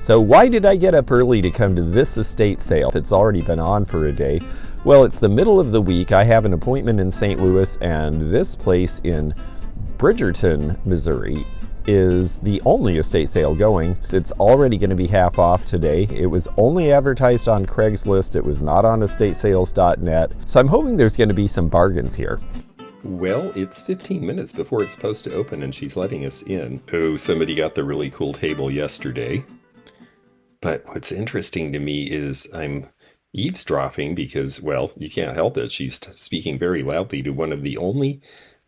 So why did I get up early to come to this estate sale? It's already been on for a day. Well, it's the middle of the week. I have an appointment in St. Louis, and this place in Bridgerton, Missouri is the only estate sale going. It's already going to be half off today. It was only advertised on Craigslist. It was not on estatesales.net. So I'm hoping there's going to be some bargains here. Well, it's 15 minutes before it's supposed to open and she's letting us in. Oh, somebody got the really cool table yesterday. But what's interesting to me is I'm eavesdropping because, well, you can't help it. She's speaking very loudly to one of the only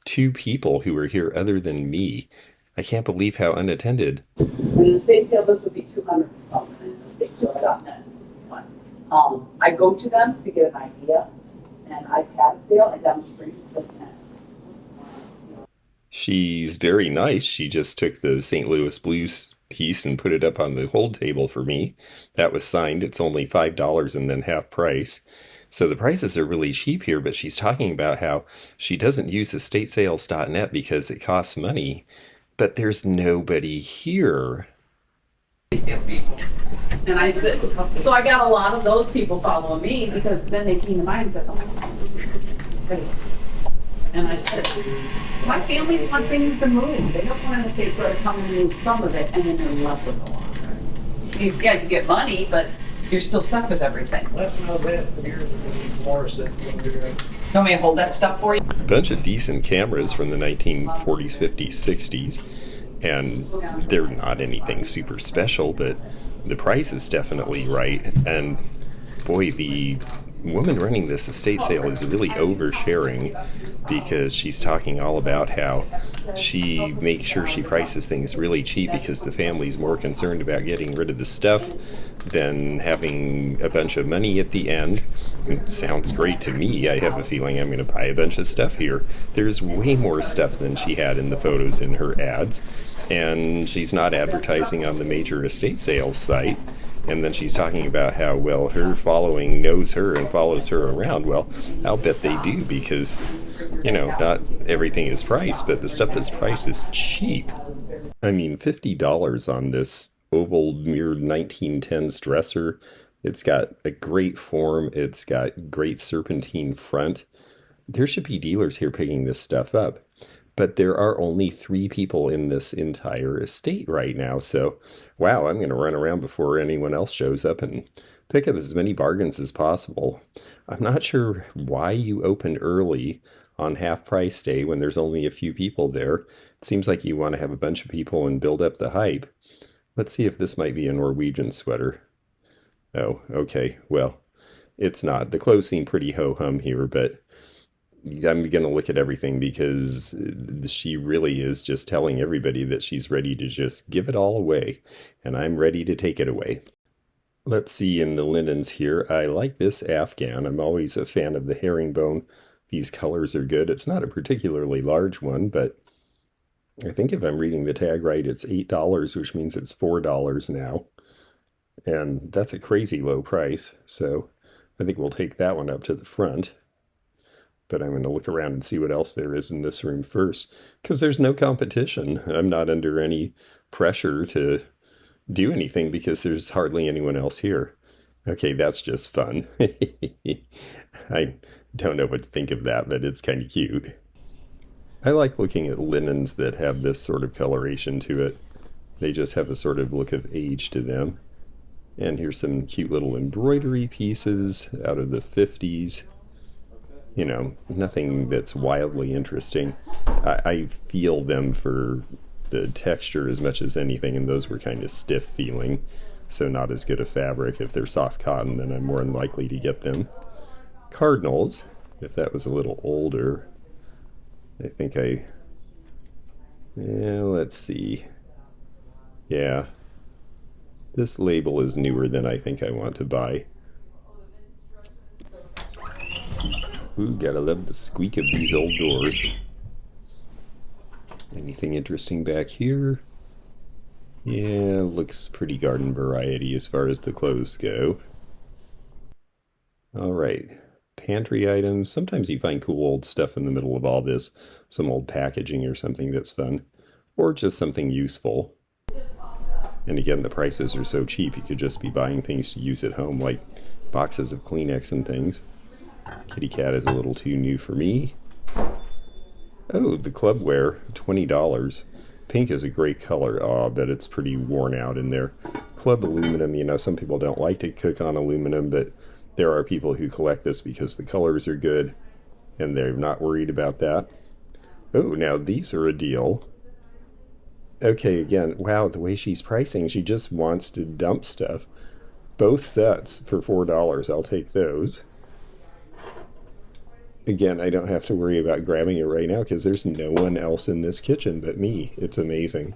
two people who are here other than me. I can't believe how unattended. In the estate sale, this would be 200 and something in the estate sale.net. I go to them to get an idea, and I've had a sale and demonstrate with them. She's very nice. She just took the St. Louis Blues piece and put it up on the hold table for me. That was signed. It's only $5 and then half price. So the prices are really cheap here, but she's talking about how she doesn't use estatesales.net because it costs money. But there's nobody here. And I said, so I got a lot of those people following me because then they came to mind and said, oh, this is great. And I said, my families want things to move. They don't want to sort of come and move some of it and then they're left with a lot. You get money, but you're still stuck with everything. Let's know that here's more stuff. You want me to hold that stuff for you? A bunch of decent cameras from the 1940s, 50s, 60s, and they're not anything super special, but the price is definitely right. And boy, the woman running this estate sale is really oversharing because she's talking all about how she makes sure she prices things really cheap because the family's more concerned about getting rid of the stuff than having a bunch of money at the end. It sounds great to me. I have a feeling I'm going to buy a bunch of stuff here. There's way more stuff than she had in the photos in her ads, and she's not advertising on the major estate sales site. And then she's talking about how, well, her following knows her and follows her around. Well, I'll bet they do because, you know, not everything is priced, but the stuff that's priced is cheap. I mean, $50 on this oval mirrored 1910s dresser. It's got a great form. It's got great serpentine front. There should be dealers here picking this stuff up. But there are only 3 people in this entire estate right now. So, wow, I'm going to run around before anyone else shows up and pick up as many bargains as possible. I'm not sure why you open early on half price day when there's only a few people there. It seems like you want to have a bunch of people and build up the hype. Let's see if this might be a Norwegian sweater. Oh, okay. Well, it's not. The clothes seem pretty ho-hum here, but I'm going to look at everything because she really is just telling everybody that she's ready to just give it all away, and I'm ready to take it away. Let's see in the linens here. I like this Afghan. I'm always a fan of the herringbone. These colors are good. It's not a particularly large one, but I think if I'm reading the tag right, it's $8, which means it's $4 now. And that's a crazy low price, so I think we'll take that one up to the front. But I'm going to look around and see what else there is in this room first, because there's no competition. I'm not under any pressure to do anything because there's hardly anyone else here. Okay, that's just fun. I don't know what to think of that, but it's kind of cute. I like looking at linens that have this sort of coloration to it. They just have a sort of look of age to them. And here's some cute little embroidery pieces out of the 50s. You know, nothing that's wildly interesting. I feel them for the texture as much as anything, and those were kind of stiff feeling, so not as good a fabric. If they're soft cotton, then I'm more than likely to get them. Cardinals, if that was a little older, I think let's see. Yeah, this label is newer than I think I want to buy. Ooh, gotta love the squeak of these old doors. Anything interesting back here? Yeah, looks pretty garden variety as far as the clothes go. Alright, pantry items. Sometimes you find cool old stuff in the middle of all this. Some old packaging or something that's fun. Or just something useful. And again, the prices are so cheap, you could just be buying things to use at home, like boxes of Kleenex and things. Kitty cat is a little too new for me. Oh, the clubware, $20. Pink is a great color. Oh, I bet it's pretty worn out in there. Club aluminum, you know, some people don't like to cook on aluminum, but there are people who collect this because the colors are good, and they're not worried about that. Oh, now these are a deal. Okay, again, wow, the way she's pricing, she just wants to dump stuff. Both sets for $4. I'll take those. Again, I don't have to worry about grabbing it right now because there's no one else in this kitchen but me. It's amazing.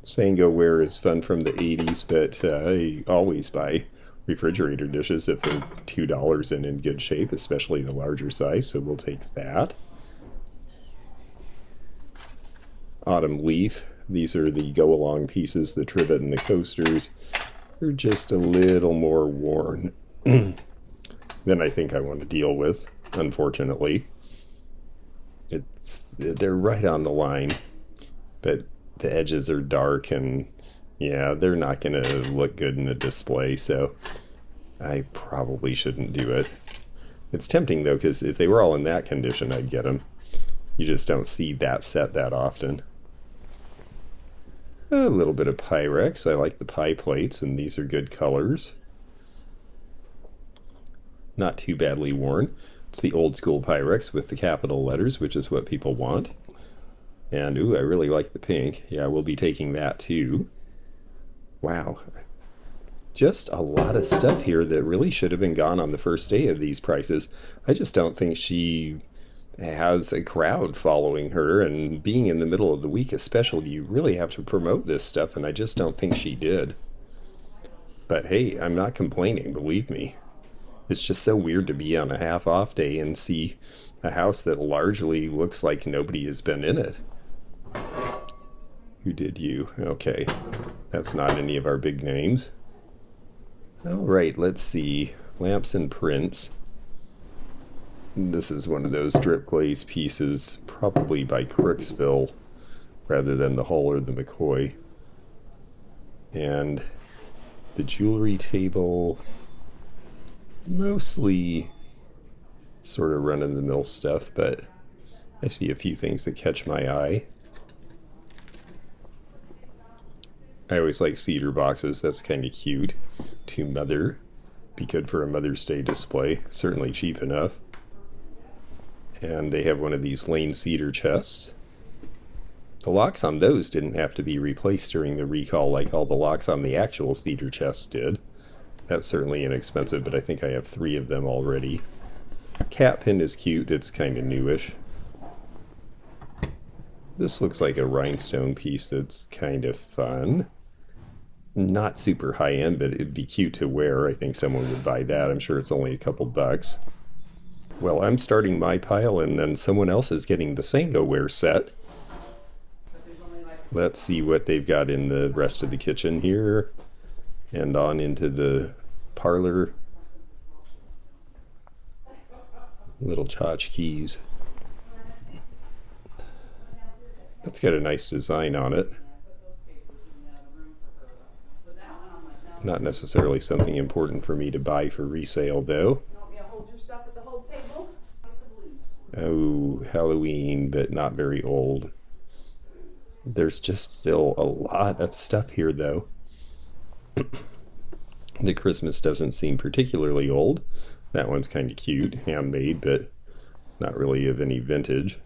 Sango-ware is fun from the 80s, but I always buy refrigerator dishes if they're $2 and in good shape, especially the larger size, so we'll take that. Autumn leaf. These are the go-along pieces, the trivet and the coasters. They're just a little more worn than I think I want to deal with, unfortunately. They're right on the line, but the edges are dark and yeah, they're not going to look good in a display, so I probably shouldn't do it. It's tempting though, because if they were all in that condition, I'd get them. You just don't see that set that often. A little bit of Pyrex. I like the pie plates, and these are good colors. Not too badly worn. It's the old school Pyrex with the capital letters, which is what people want. And ooh, I really like the pink. Yeah, we'll be taking that too. Wow. Just a lot of stuff here that really should have been gone on the first day of these prices. I just don't think she has a crowd following her, and being in the middle of the week especially, you really have to promote this stuff, and I just don't think she did. But hey, I'm not complaining, believe me. It's just so weird to be on a half-off day and see a house that largely looks like nobody has been in it. Who did you? Okay, that's not any of our big names. Alright, let's see. Lamps and prints. This is one of those drip glaze pieces, probably by Crooksville, rather than the Hull or the McCoy. And the jewelry table, mostly sort of run-of-the-mill stuff, but I see a few things that catch my eye. I always like cedar boxes, that's kind of cute. To Mother, be good for a Mother's Day display, certainly cheap enough. And they have one of these Lane cedar chests. The locks on those didn't have to be replaced during the recall like all the locks on the actual cedar chests did. That's certainly inexpensive, but I think I have 3 of them already. Cat pin is cute, it's kind of newish. This looks like a rhinestone piece that's kind of fun. Not super high-end, but it'd be cute to wear. I think someone would buy that. I'm sure it's only a couple bucks. Well, I'm starting my pile, and then someone else is getting the Sango-ware set. Let's see what they've got in the rest of the kitchen here. And on into the parlor. Little tchotchkes. That's got a nice design on it. Not necessarily something important for me to buy for resale, though. Oh, Halloween, but not very old. There's just still a lot of stuff here, though. The Christmas doesn't seem particularly old. That one's kind of cute, handmade, but not really of any vintage.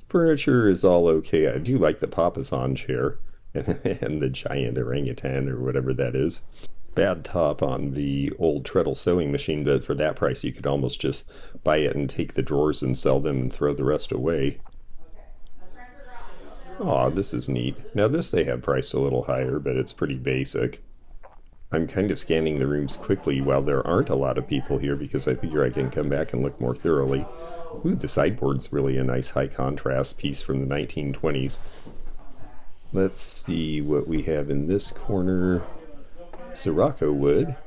Furniture is all okay. I do like the Papasan chair and the giant orangutan or whatever that is. Bad top on the old treadle sewing machine, but for that price you could almost just buy it and take the drawers and sell them and throw the rest away. Aw, this is neat. Now this they have priced a little higher, but it's pretty basic. I'm kind of scanning the rooms quickly while there aren't a lot of people here because I figure I can come back and look more thoroughly. Ooh, the sideboard's really a nice high contrast piece from the 1920s. Let's see what we have in this corner. Sirocco wood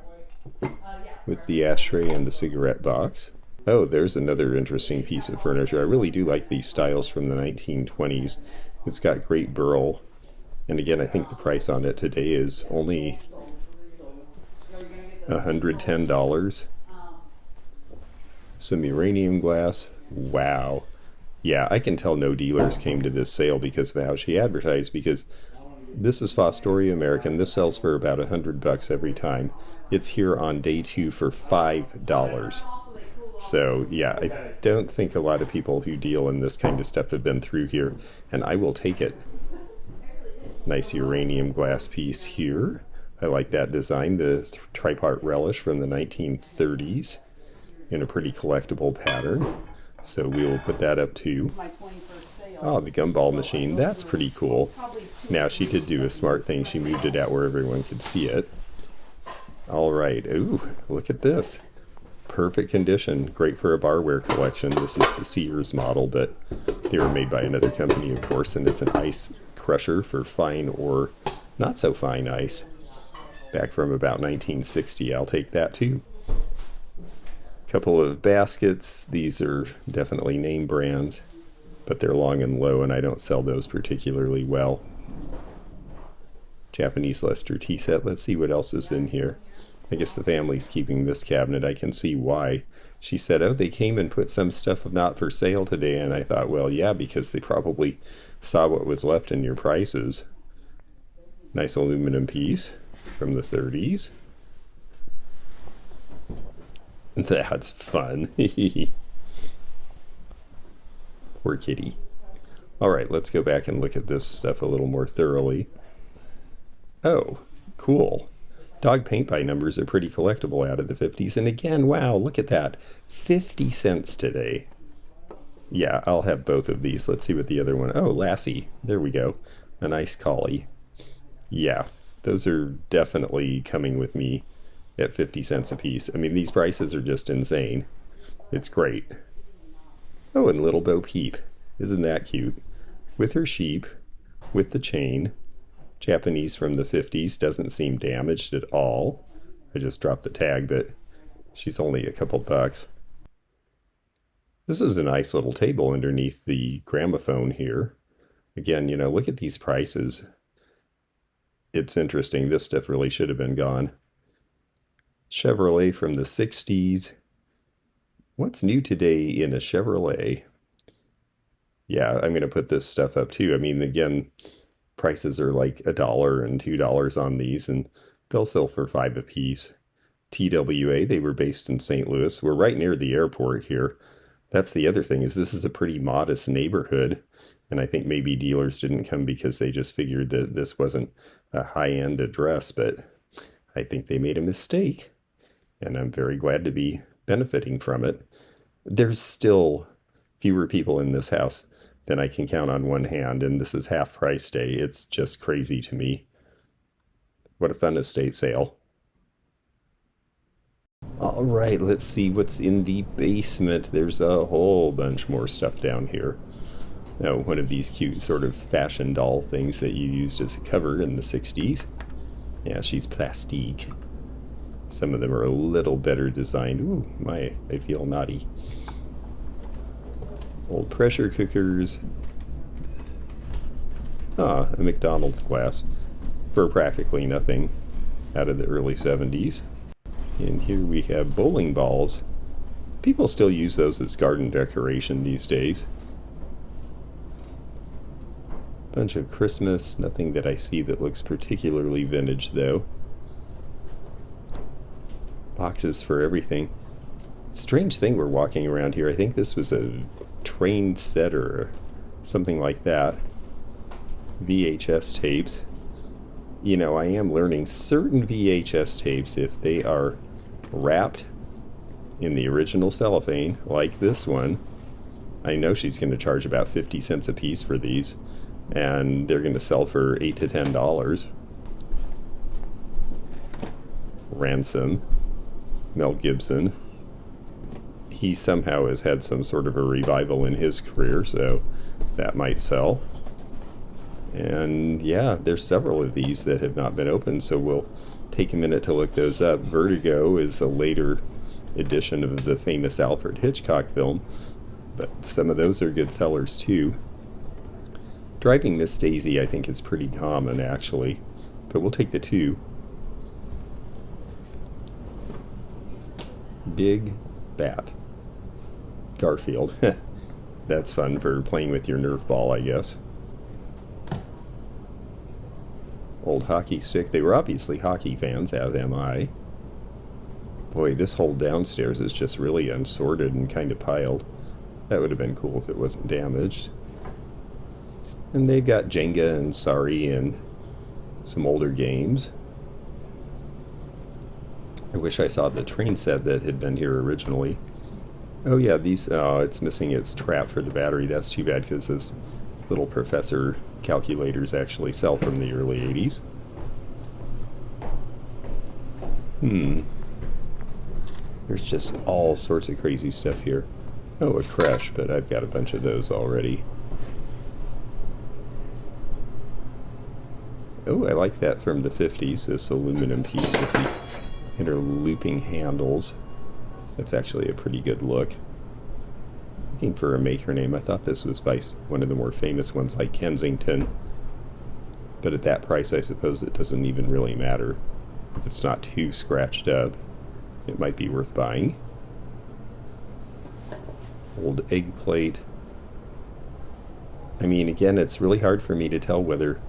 with the ashtray and the cigarette box. Oh, there's another interesting piece of furniture. I really do like these styles from the 1920s. It's got great burl And again, I think the price on it today is only $110. Some uranium glass. Wow. Yeah, I can tell no dealers came to this sale because of how she advertised, because this is Fostoria American. This sells for about $100 every time. It's here on day 2 for $5. So yeah, I don't think a lot of people who deal in this kind of stuff have been through here, and I will take it. Nice uranium glass piece here. I like that design, the tripart relish from the 1930s in a pretty collectible pattern. So we will put that up too. Oh, the gumball machine. That's pretty cool. Now, she did do a smart thing. She moved it out where everyone could see it. All right. Ooh, look at this. Perfect condition. Great for a barware collection. This is the Sears model, but they were made by another company, of course, and it's an ice crusher for fine or not so fine ice. Back from about 1960. I'll take that too. Couple of baskets. These are definitely name brands, but they're long and low, and I don't sell those particularly well. Japanese Leicester tea set. Let's see what else is in here. I guess the family's keeping this cabinet. I can see why. She said, oh, they came and put some stuff not for sale today, and I thought, well, yeah, because they probably saw what was left in your prices. Nice aluminum piece from the 30s. That's fun. Poor kitty. All right, let's go back and look at this stuff a little more thoroughly. Oh, cool. Dog paint by numbers are pretty collectible out of the 50s. And again, wow, look at that. 50 cents today. Yeah, I'll have both of these. Let's see what the other one... Oh, Lassie. There we go. A nice collie. Yeah, those are definitely coming with me at 50 cents a piece. I mean, these prices are just insane. It's great. Oh, and Little Bo Peep. Isn't that cute? With her sheep, with the chain. Japanese from the 50s, doesn't seem damaged at all. I just dropped the tag, but she's only a couple bucks. This is a nice little table underneath the gramophone here. Again, you know, look at these prices. It's interesting. This stuff really should have been gone. Chevrolet from the 60s. What's new today in a Chevrolet? Yeah, I'm going to put this stuff up too. I mean, again, prices are like $1 and $2 on these, and they'll sell for $5 a piece. TWA, they were based in St. Louis. We're right near the airport here. That's the other thing, is this is a pretty modest neighborhood, and I think maybe dealers didn't come because they just figured that this wasn't a high-end address, but I think they made a mistake, and I'm very glad to be benefiting from it. There's still fewer people in this house than I can count on one hand, and this is half price day. It's just crazy to me. What a fun estate sale. All right, let's see what's in the basement. There's a whole bunch more stuff down here. Now, one of these cute sort of fashion doll things that you used as a cover in the 60s. Yeah, she's plastique. Some of them are a little better designed. Ooh, I feel naughty. Old pressure cookers. Ah, a McDonald's glass for practically nothing out of the early 70s. And here we have bowling balls. People still use those as garden decoration these days. Bunch of Christmas, nothing that I see that looks particularly vintage though. Boxes for everything. Strange thing, we're walking around here. I think this was a train set or something like that. VHS tapes. You know, I am learning certain VHS tapes, if they are wrapped in the original cellophane, like this one, I know she's going to charge about 50 cents a piece for these, and they're going to sell for $8 to $10. Ransom. Mel Gibson. He somehow has had some sort of a revival in his career, so that might sell. And yeah, there's several of these that have not been opened, so we'll take a minute to look those up. Vertigo is a later edition of the famous Alfred Hitchcock film, but some of those are good sellers too. Driving Miss Daisy, I think, is pretty common, actually. But we'll take the 2. Big Bat. Garfield. That's fun for playing with your Nerf ball, I guess. Old hockey stick. They were obviously hockey fans, as am I. Boy, this whole downstairs is just really unsorted and kind of piled. That would have been cool if it wasn't damaged. And they've got Jenga and Sorry and some older games. I wish I saw the train set that had been here originally. Oh yeah, these, it's missing its trap for the battery. That's too bad because those little professor calculators actually sell from the early 80s. There's just all sorts of crazy stuff here. Oh, a creche, but I've got a bunch of those already. Oh, I like that from the 50s, this aluminum piece with the interlooping handles. That's actually a pretty good look. Looking for a maker name. I thought this was by one of the more famous ones like Kensington. But at that price, I suppose it doesn't even really matter. If it's not too scratched up, it might be worth buying. Old egg plate. I mean, again, it's really hard for me to tell whether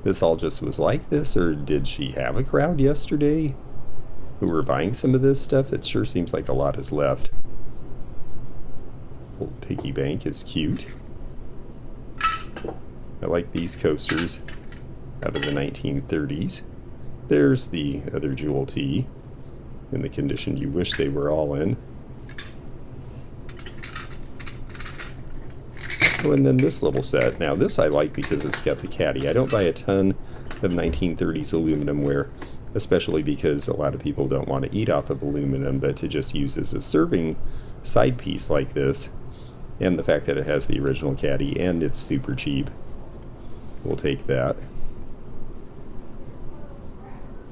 this all just was like this, or did she have a crowd yesterday who were buying some of this stuff? It sure seems like a lot is left. Old piggy bank is cute. I like these coasters out of the 1930s. There's the other Jewel T in the condition you wish they were all in. Oh, and then this little set. Now this I like because it's got the caddy. I don't buy a ton of 1930s aluminum ware, especially because a lot of people don't want to eat off of aluminum, but to just use as a serving side piece like this, and the fact that it has the original caddy and it's super cheap, we'll take that.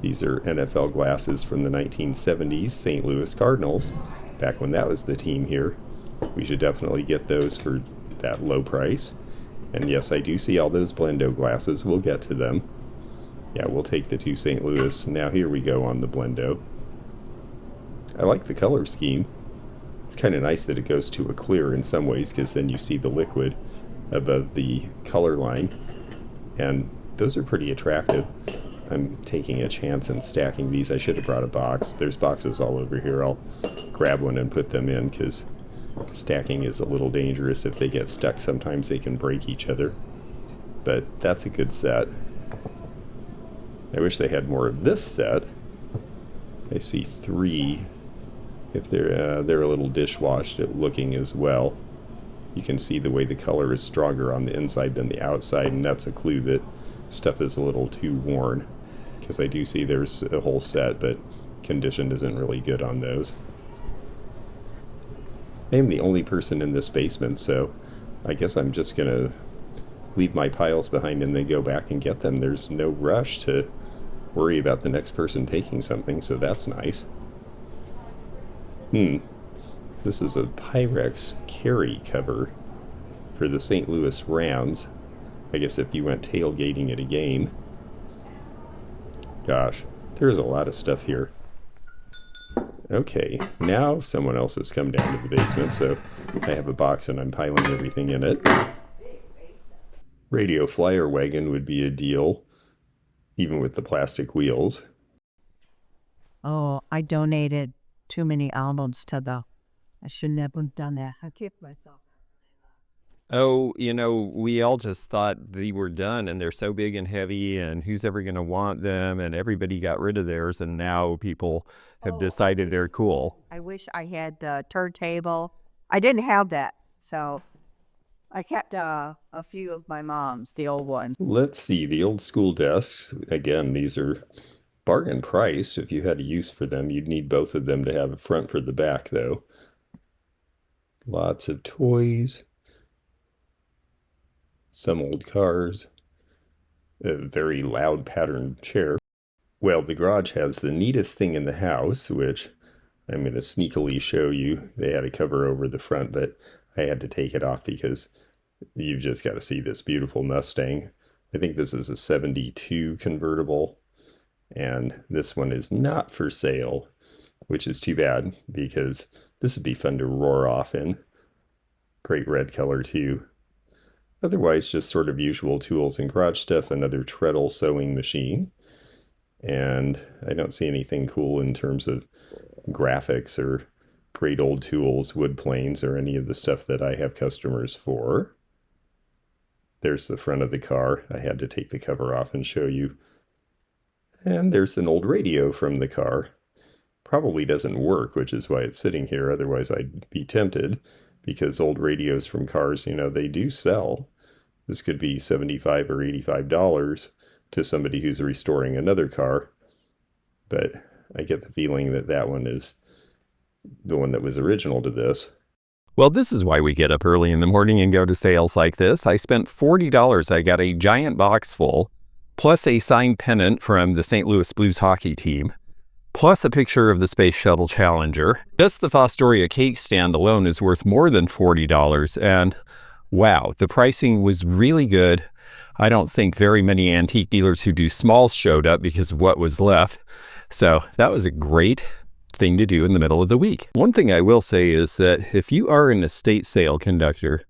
These are NFL glasses from the 1970s, St. Louis Cardinals, back when that was the team here. We should definitely get those for that low price. And yes, I do see all those Blendo glasses. We'll get to them. Yeah, we'll take the 2 St. Louis. Now here we go on the Blendo. I like the color scheme. It's kind of nice that it goes to a clear in some ways, because then you see the liquid above the color line. And those are pretty attractive. I'm taking a chance and stacking these. I should have brought a box. There's boxes all over here. I'll grab one and put them in, because stacking is a little dangerous. If they get stuck, sometimes they can break each other. But that's a good set. I wish they had more of this set. I see 3. If they're a little dishwashed looking as well. You can see the way the color is stronger on the inside than the outside, and that's a clue that stuff is a little too worn. Because I do see there's a whole set, but condition isn't really good on those. I am the only person in this basement, so I guess I'm just gonna leave my piles behind and then go back and get them. There's no rush to worry about the next person taking something, so that's nice. This is a Pyrex carry cover for the St. Louis Rams. I guess if you went tailgating at a game. Gosh, there's a lot of stuff here. Okay, now someone else has come down to the basement, so I have a box and I'm piling everything in it. Radio flyer wagon would be a deal, even with the plastic wheels. Oh, I donated too many albums to the... I shouldn't have done that. I kicked myself. Oh, you know, we all just thought they were done and they're so big and heavy and who's ever going to want them, and everybody got rid of theirs, and now people have decided they're cool. I wish I had the turntable. I didn't have that, so I kept a few of my mom's, the old ones. Let's see, the old school desks. Again, these are bargain priced. If you had a use for them, you'd need both of them to have a front for the back, though. Lots of toys. Some old cars. A very loud patterned chair. Well, the garage has the neatest thing in the house, which I'm going to sneakily show you. They had a cover over the front, but I had to take it off because You've just got to see this beautiful Mustang. I think this is a 72 convertible, and this one is not for sale, which is too bad because this would be fun to roar off in. Great red color too. Otherwise, just sort of usual tools and garage stuff, another treadle sewing machine. And I don't see anything cool in terms of graphics or great old tools, wood planes, or any of the stuff that I have customers for. There's the front of the car. I had to take the cover off and show you. And there's an old radio from the car. Probably doesn't work, which is why it's sitting here. Otherwise, I'd be tempted, because old radios from cars, you know, they do sell. This could be $75 or $85 to somebody who's restoring another car. But I get the feeling that that one is the one that was original to this. Well, this is why we get up early in the morning and go to sales like this. I spent $40. I got a giant box full, plus a signed pennant from the St. Louis Blues hockey team, plus a picture of the Space Shuttle Challenger. Just the Fostoria cake stand alone is worth more than $40. And wow, the pricing was really good. I don't think very many antique dealers who do smalls showed up because of what was left. So that was a great thing to do in the middle of the week. One thing I will say is that if you are an estate sale conductor,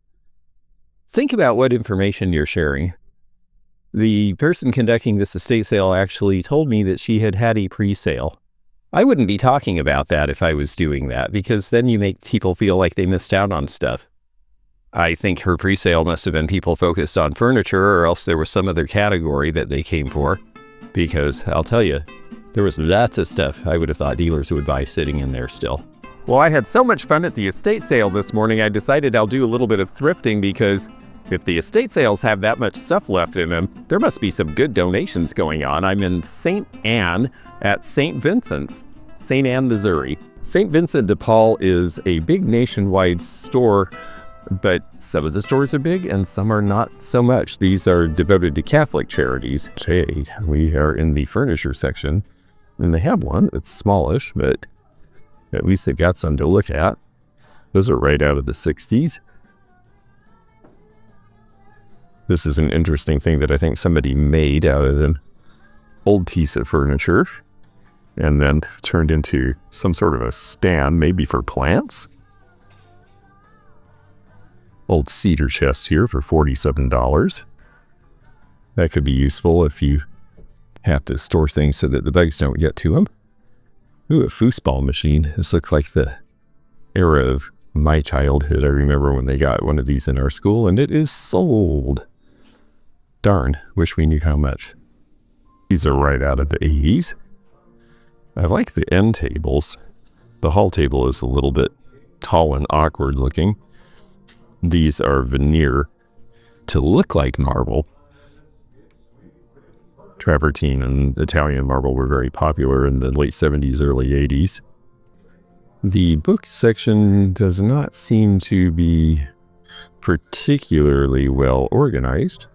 think about what information you're sharing. The person conducting this estate sale actually told me that she had had a pre-sale. I wouldn't be talking about that if I was doing that, because then you make people feel like they missed out on stuff. I think her pre-sale must have been people focused on furniture, or else there was some other category that they came for, because I'll tell you, there was lots of stuff I would have thought dealers would buy sitting in there still. Well, I had so much fun at the estate sale this morning, I decided I'll do a little bit of thrifting, because if the estate sales have that much stuff left in them, there must be some good donations going on. I'm in St. Anne at St. Vincent's, St. Anne, Missouri. St. Vincent de Paul is a big nationwide store, but some of the stores are big and some are not so much. These are devoted to Catholic charities. Okay, we are in the furniture section. And they have one that's smallish, but at least they've got some to look at. Those are right out of the 60s. This is an interesting thing that I think somebody made out of an old piece of furniture and then turned into some sort of a stand, maybe for plants. Old cedar chest here for $47. That could be useful if you have to store things so that the bugs don't get to them. Ooh, a foosball machine. This looks like the era of my childhood. I remember when they got one of these in our school, and it is sold. Darn, wish we knew how much. These are right out of the 80s. I like the end tables. The hall table is a little bit tall and awkward looking. These are veneer to look like marble. Travertine and Italian marble were very popular in the late 70s, early 80s. The book section does not seem to be particularly well organized,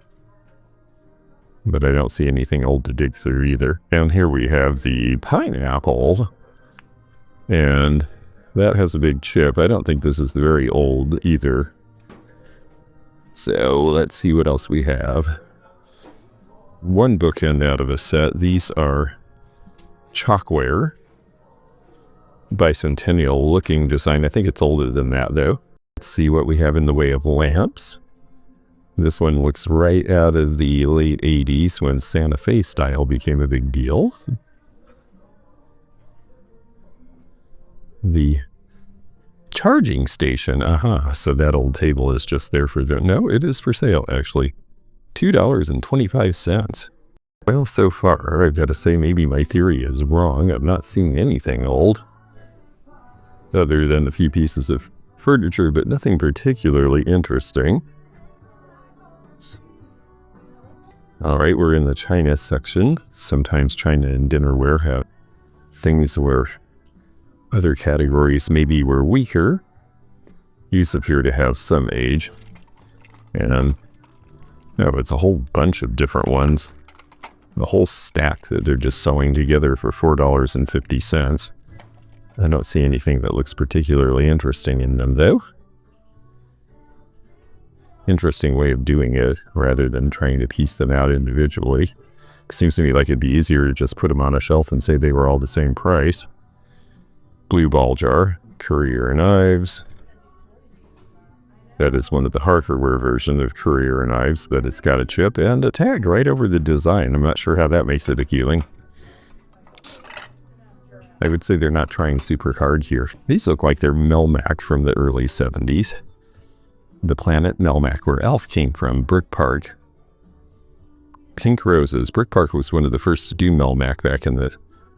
but I don't see anything old to dig through either. And here we have the pineapple, and that has a big chip. I don't think this is very old either. So let's see what else we have. One bookend out of a set. These are chalkware. Bicentennial looking design. I think it's older than that though. Let's see what we have in the way of lamps. This one looks right out of the late 80s when Santa Fe style became a big deal. The charging station. So that old table is just there for no, it is for sale actually. $2.25. Well, so far, I've got to say maybe my theory is wrong. I'm not seeing anything old, other than a few pieces of furniture, but nothing particularly interesting. All right, we're in the china section. Sometimes china and dinnerware have things where other categories maybe were weaker. These appear to have some age. And no, it's a whole bunch of different ones. The whole stack that they're just sewing together for $4.50. I don't see anything that looks particularly interesting in them though. interesting way of doing it rather than trying to piece them out individually. It seems to me like it'd be easier to just put them on a shelf and say they were all the same price. Blue ball jar, Courier knives. That is one of the hardware version of Courier knives, but it's got a chip and a tag right over the design. I'm not sure how that makes it appealing. I would say they're not trying super hard here. These look like they're Melmac from the early 70s. The planet Melmac, where Elf came from, Brick Park. Pink roses. Brick Park was one of the first to do Melmac back in the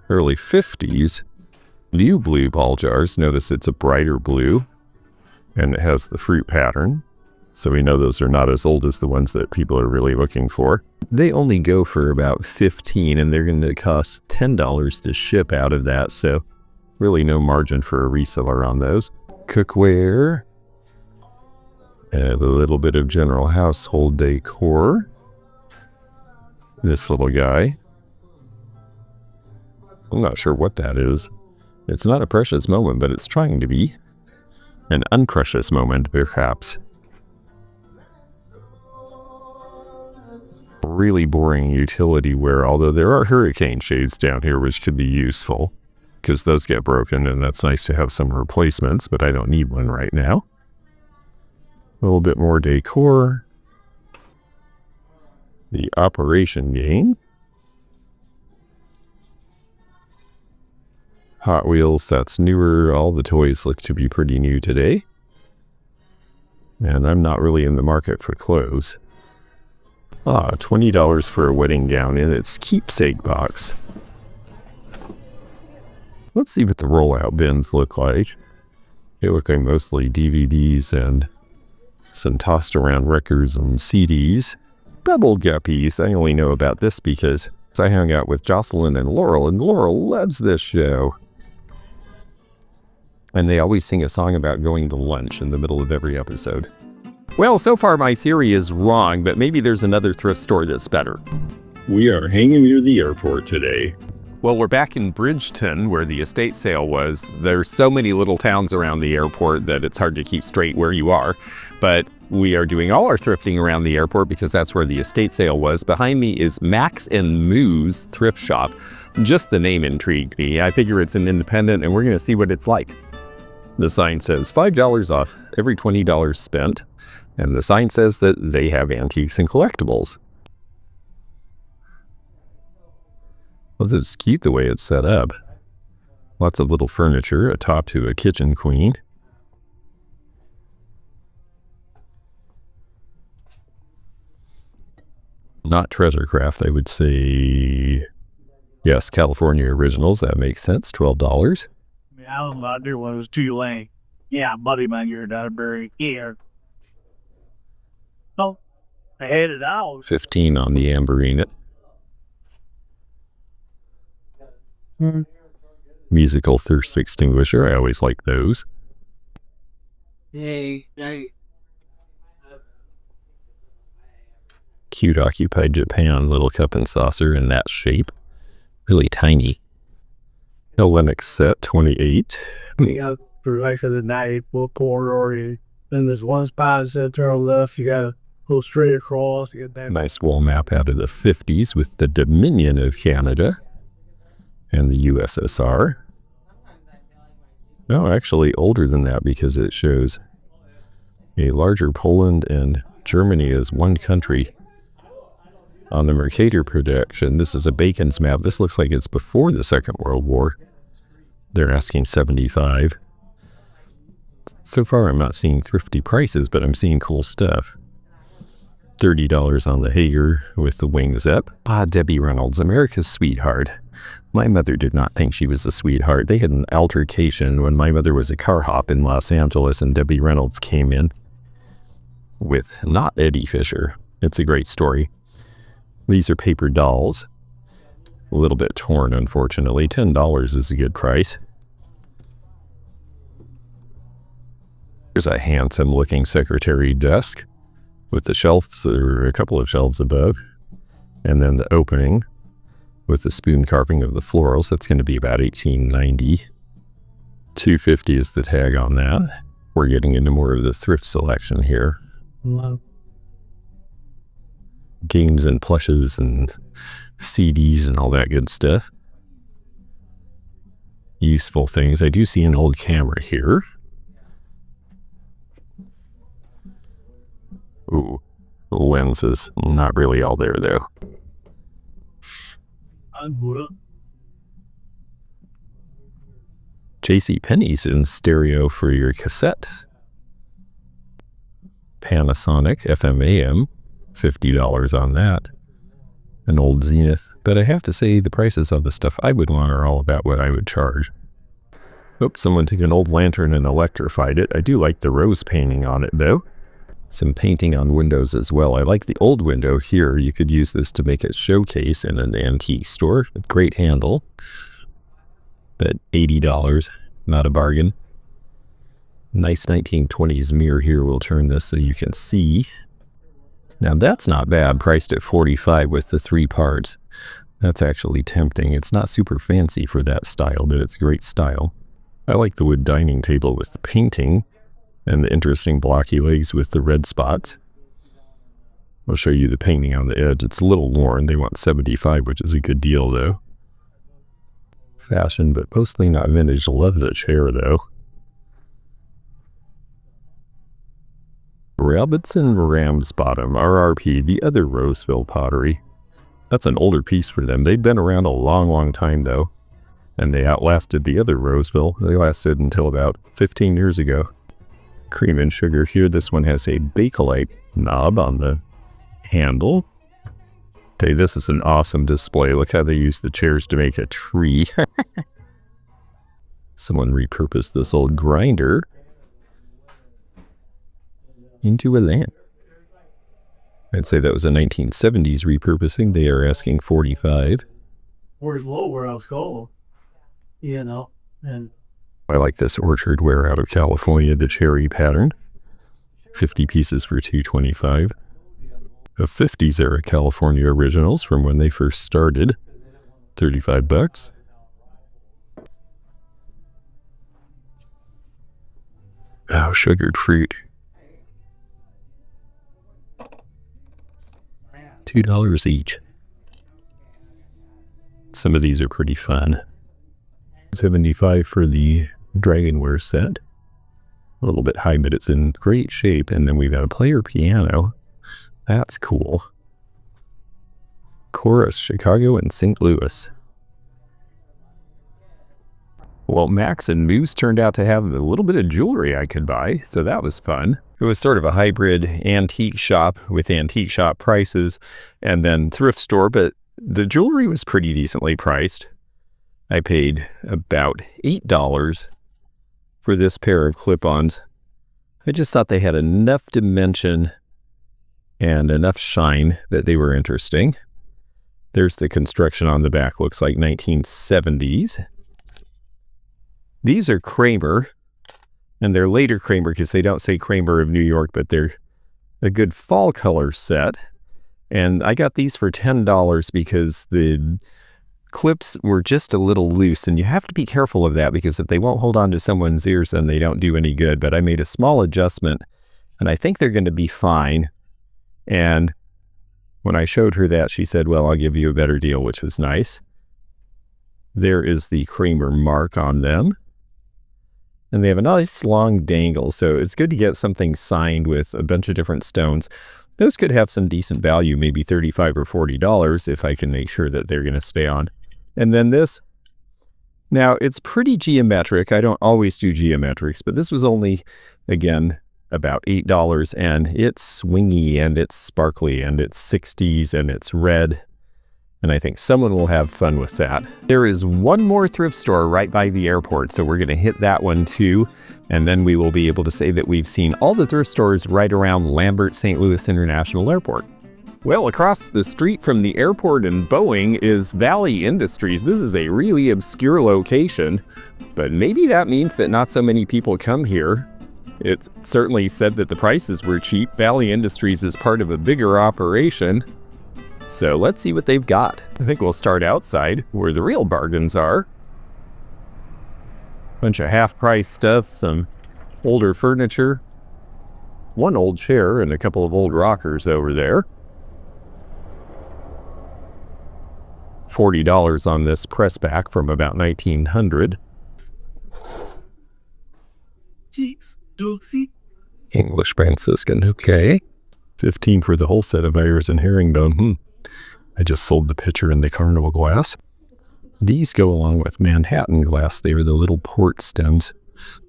early 50s. New blue ball jars. Notice it's a brighter blue, and it has the fruit pattern. So we know those are not as old as the ones that people are really looking for. They only go for about $15, and they're going to cost $10 to ship out of that. So really no margin for a reseller on those. Cookware. And a little bit of general household decor. This little guy. I'm not sure what that is. It's not a precious moment, but it's trying to be. An unprecious moment, perhaps. Really boring utility wear, although there are hurricane shades down here which could be useful, because those get broken, and that's nice to have some replacements, but I don't need one right now. A little bit more decor. The Operation game. Hot Wheels, that's newer. All the toys look to be pretty new today. And I'm not really in the market for clothes. $20 for a wedding gown in its keepsake box. Let's see what the rollout bins look like. They look like mostly DVDs and some tossed around records and CDs. Bubble Guppies. I only know about this because I hung out with Jocelyn and Laurel loves this show. And they always sing a song about going to lunch in the middle of every episode. Well, so far my theory is wrong, but maybe there's another thrift store that's better. We are hanging near the airport today. Well, we're back in Bridgerton, where the estate sale was. There's so many little towns around the airport that it's hard to keep straight where you are. But we are doing all our thrifting around the airport because that's where the estate sale was. Behind me is Max and Moo's thrift shop. Just the name intrigued me. I figure it's an independent, and we're going to see what it's like. The sign says $5 off every $20 spent. And the sign says that they have antiques and collectibles. Well, this is cute the way it's set up. Lots of little furniture, a top to a kitchen queen. Not treasure craft, I would say. Yes, California originals, that makes sense, $12. Yeah, I don't know, I do one. It was too late. Yeah, buddy, man, you're not very here. Oh, I had it out. $15 on the Amberine. Musical thirst extinguisher. I always like those. Hey. Cute Occupied Japan little cup and saucer in that shape. Really tiny. Hellenic set, $28. We got for life of the night, book corridor. Then there's one spot that turn left. You gotta go straight across. You get that. Nice wall map out of the 50s with the Dominion of Canada and the USSR. No, actually older than that because it shows a larger Poland and Germany as one country. On the Mercator production, this is a Bacon's map. This looks like it's before the Second World War. They're asking $75. So far, I'm not seeing thrifty prices, but I'm seeing cool stuff. $30 on the Hager with the wings up. Debbie Reynolds, America's sweetheart. My mother did not think she was a sweetheart. They had an altercation when my mother was a car hop in Los Angeles, and Debbie Reynolds came in with not Eddie Fisher. It's a great story. These are paper dolls. A little bit torn, unfortunately. $10 is a good price. There's a handsome-looking secretary desk with the shelves, or a couple of shelves above, and then the opening with the spoon carving of the florals. That's going to be about $18.90. $2.50 is the tag on that. We're getting into more of the thrift selection here. games and plushes and CDs and all that good stuff. Useful things. I do see an old camera here. Ooh, lenses. Not really all there, though. JCPenney's in stereo for your cassettes. Panasonic FM/AM, $50 on that. An old Zenith. But I have to say the prices of the stuff I would want are all about what I would charge. Oops, someone took an old lantern and electrified it. I do like the rose painting on it, though. Some painting on windows as well. I like the old window here. You could use this to make a showcase in an antique store. A great handle. But $80, not a bargain. Nice 1920s mirror here. We'll turn this so you can see. Now that's not bad, priced at $45 with the 3 parts. That's actually tempting. It's not super fancy for that style, but it's great style. I like the wood dining table with the painting and the interesting blocky legs with the red spots. I'll show you the painting on the edge. It's a little worn. They want $75, which is a good deal though. Fashion, but mostly not vintage. Love the chair though. Robertson Ramsbottom, RRP, the other Roseville pottery. That's an older piece for them. They'd been around a long, long time though. And they outlasted the other Roseville. They lasted until about 15 years ago. Cream and sugar here. This one has a Bakelite knob on the handle. Okay, this is an awesome display. Look how they use the chairs to make a tree. Someone repurposed this old grinder into a lamp. I'd say that was a 1970s repurposing. They are asking $45. Where's low where I was going, you know, and I like this orchard ware out of California, the cherry pattern. 50 pieces for $225. The 50s era California originals from when they first started. $35. Oh, sugared fruit. $2 each. Some of these are pretty fun. $75 for the Dragonware set. A little bit high, but it's in great shape. And then we've got a player piano. That's cool. Chorus, Chicago and St. Louis. Well, Max and Moose turned out to have a little bit of jewelry I could buy, so that was fun. It was sort of a hybrid antique shop with antique shop prices and then thrift store, but the jewelry was pretty decently priced. I paid about $8 for this pair of clip-ons. I just thought they had enough dimension and enough shine that they were interesting. There's the construction on the back, looks like 1970s. These are Kramer, and they're later Kramer because they don't say Kramer of New York, but they're a good fall color set. And I got these for $10 because the clips were just a little loose, and you have to be careful of that because if they won't hold on to someone's ears, then they don't do any good. But I made a small adjustment, and I think they're going to be fine. And when I showed her that, she said, well, I'll give you a better deal, which was nice. There is the Kramer mark on them. And they have a nice long dangle, so it's good to get something signed with a bunch of different stones. Those could have some decent value, maybe $35 or $40 if I can make sure that they're going to stay on. And then this. Now, it's pretty geometric. I don't always do geometrics, but this was only, again, about $8, and it's swingy, and it's sparkly, and it's 60s, and it's red. And I think someone will have fun with that. There is one more thrift store right by the airport, so we're going to hit that one too. And then we will be able to say that we've seen all the thrift stores right around Lambert St. Louis International Airport. Well, across the street from the airport in Boeing is Valley Industries. This is a really obscure location, but maybe that means that not so many people come here. It's certainly said that the prices were cheap. Valley Industries is part of a bigger operation. So let's see what they've got. I think we'll start outside where the real bargains are. Bunch of half-price stuff, some older furniture, one old chair and a couple of old rockers over there. $40 on this press back from about 1900. Cheeks, Dulcie. English Franciscan, okay. 15 for the whole set of iris and herringbone. I just sold the pitcher and the carnival glass. These go along with Manhattan glass. They are the little port stems.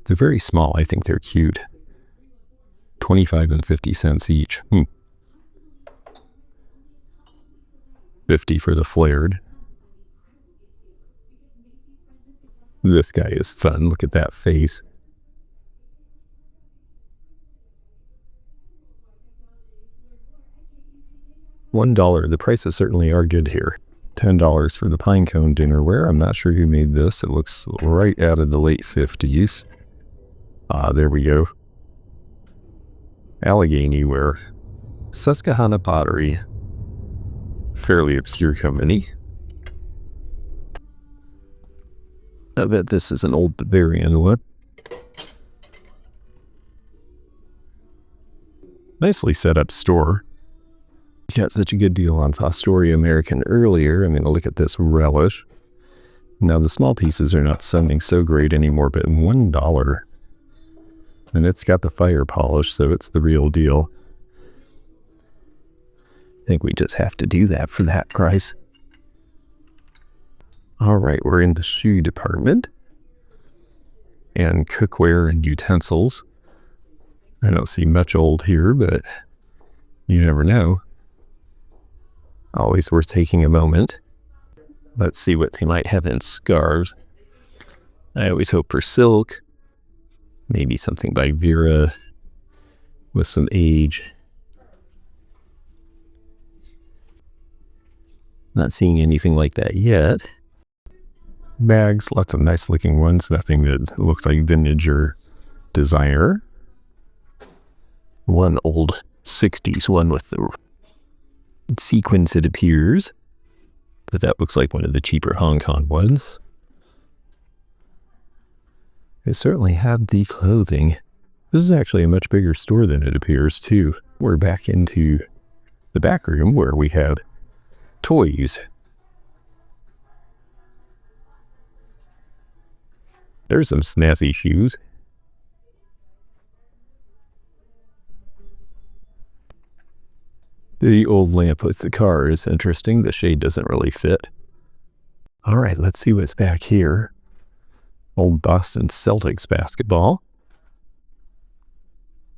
They're very small. I think they're cute. 25 and 50 cents each. 50 for the flared. This guy is fun. Look at that face. $1. The prices certainly are good here. $10 for the pinecone dinnerware. I'm not sure who made this. It looks right out of the late 50s. There we go. Allegheny ware. Susquehanna Pottery. Fairly obscure company. I bet this is an old Bavarian one. Nicely set up store. Got such a good deal on Fostoria American earlier. I'm going to look at this relish. Now the small pieces are not sounding so great anymore, but $1. And it's got the fire polish, so it's the real deal. I think we just have to do that for that price. All right, we're in the shoe department. And cookware and utensils. I don't see much old here, but you never know. Always worth taking a moment. Let's see what they might have in scarves. I always hope for silk. Maybe something by Vera with some age. Not seeing anything like that yet. Bags, lots of nice looking ones. Nothing that looks like vintage or designer. One old 60s one with the sequins, it appears. But that looks like one of the cheaper Hong Kong ones. They certainly have the clothing. This is actually a much bigger store than it appears, too. We're back into the back room where we have toys. There's some snazzy shoes. The old lamp with the car is interesting. The shade doesn't really fit. All right, let's see what's back here. Old Boston Celtics basketball.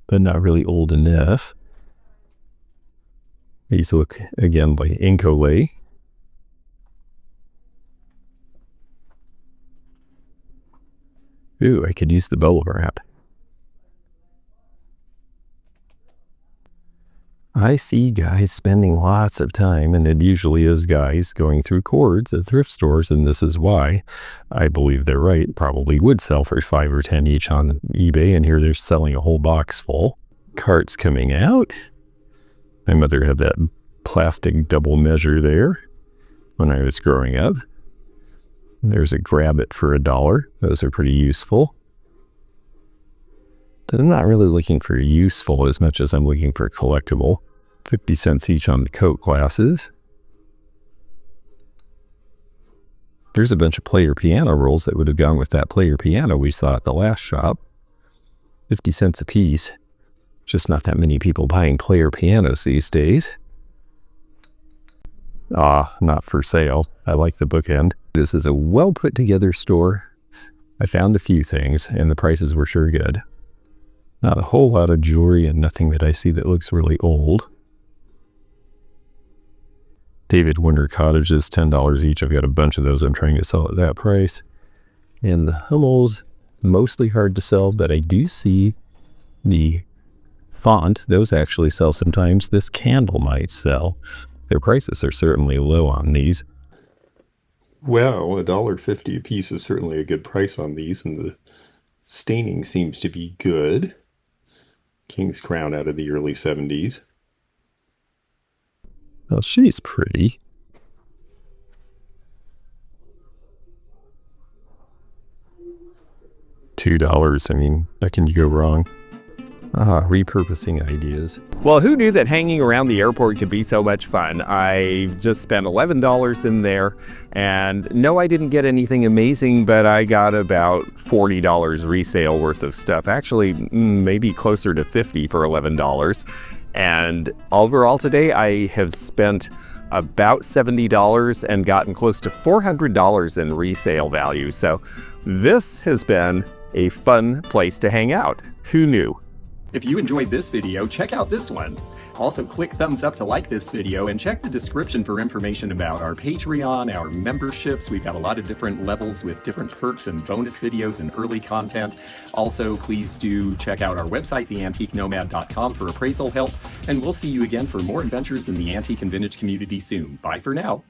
But not really old enough. These look, again, like Incolay. Ooh, I could use the bubble wrap. I see guys spending lots of time, and it usually is guys going through cords at thrift stores, and this is why I believe they're right. Probably would sell for 5 or 10 each on eBay, and here they're selling a whole box full. Carts coming out. My mother had that plastic double measure there when I was growing up. There's a grab it for $1. Those are pretty useful. But I'm not really looking for useful as much as I'm looking for collectible. 50 cents each on the Coke glasses. There's a bunch of player piano rolls that would have gone with that player piano we saw at the last shop. 50 cents a piece. Just not that many people buying player pianos these days. Not for sale. I like the bookend. This is a well put together store. I found a few things and the prices were sure good. Not a whole lot of jewelry and nothing that I see that looks really old. David Winter cottages, $10 each. I've got a bunch of those I'm trying to sell at that price. And the Hummels, mostly hard to sell, but I do see the font. Those actually sell sometimes. This candle might sell. Their prices are certainly low on these. Well, $1.50 a piece is certainly a good price on these, and the staining seems to be good. King's Crown out of the early 70s. Well, she's pretty. $2. I mean, how can you go wrong? Repurposing ideas. Well, who knew that hanging around the airport could be so much fun? I just spent $11 in there, and no, I didn't get anything amazing, but I got about $40 resale worth of stuff. Actually, maybe closer to $50 for $11. And overall today, I have spent about $70 and gotten close to $400 in resale value. So this has been a fun place to hang out. Who knew? If you enjoyed this video, check out this one. Also, click thumbs up to like this video and check the description for information about our Patreon, our memberships. We've got a lot of different levels with different perks and bonus videos and early content. Also, please do check out our website, theantiquenomad.com, for appraisal help. And we'll see you again for more adventures in the antique and vintage community soon. Bye for now.